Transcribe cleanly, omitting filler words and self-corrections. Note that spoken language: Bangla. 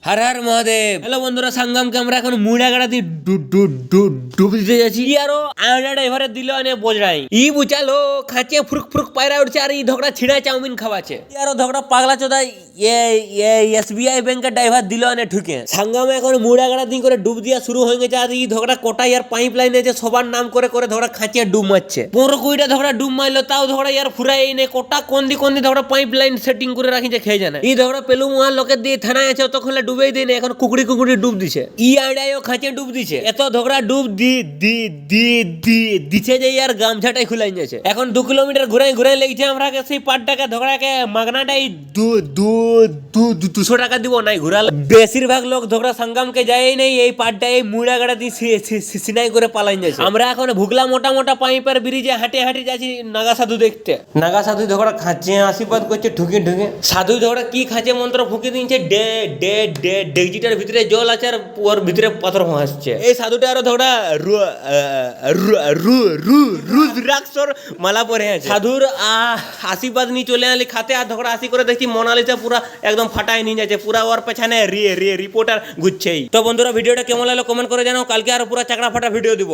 হর হর মহাদেব। হ্যালো বন্ধুরা, সাঙ্গামকে আমরা এখন মুড়াগাড়া দিয়ে ডুব দিতে যাচ্ছি। আরো আয়না ড্রাইভারে দিল আনে বোঝাই ই বুঝালো খাঁচে ফুরুক ফুরুক পায়রা উঠছে আর এই ধোকড়া ছিড়া চাউমিন খাওয়াছে। আরো ধোকড়া পাগলা চোদাই এসবিআই ব্যাংকের ড্রাইভার দিল আনে ঠুকে। সাঙ্গামে এখন মুড়াগাড়া দিয়ে করে ডুব দিয়া শুরু হয়ে গেছে। আর এই ধোকড়া কোটাই আর পাইপ লাইন আছে সবার নাম করে করে ধোকড়া খাঁচে ডুব মারছে। 15-20টা ধোকড়া ডুব মারলো তাও ধোকড়া ইয়ার ফুরাই নেই। কোটা কোন দি ধোকড়া পাইপ লাইন সেটিং করে রাখিছে খেয়ে জানে। এই ধোকড়া পেলু মহান লোকের দিয়ে থানায় আছে তখন ডুবেই দিই না, এখন কুকুরি কুকুরি ডুব দিছে। ই আইডাইও খাঁচে ডুব দিছে। এত ধোকড়া ডুব দিছে যে ইয়ার গামছাটাই খুলাই যাচ্ছে। এখন 2 কিলোমিটার ঘুরাই লেগেছে। আমরা সেই পাটটাকে ধোকড়াকে মাগনাটাই 200 টাকা দিব নাই ঘুরাল। বেশিরভাগ লোক ধোকড়া সংগমকে যায় নেই, এই পাটটা এই মুড়াগাড়া দিয়ে সিনাই করে পালাই যাচ্ছে। আমরা এখন ভুগলা মোটা মোটা পাইপের ব্রিজে হাঁটে যাচ্ছি নাগা সাধু দেখতে। নাগা সাধু ধোকড়া খাঁচে আশীর্বাদ করছে ঢুকে সাধু ধোকড়া কি খাঁচে মন্ত্র ফুঁকে দিচ্ছে। ডেকজিটার ভিতরে জল আছে আর ওর ভিতরে পাথর ভাসছে। এই সাধুটা আরো ধোকড়া রুদ্রাক্ষর মালা পরে আছে। সাধুর আশীর্বাদ নিয়ে চলে আলি খাতে আর ধোকড়া আসি করে দেখছি মোনালিসা পুরা একদম ফাটায় নিয়ে যাচ্ছে। পুরা ওর পেছনে রিপোর্টার ঘুরছেই। তো বন্ধুরা, ভিডিওটা কেমন লাগলো কমেন্ট করে জানাও। কালকে আরো পুরা চাকরা ফাটা ভিডিও দিব।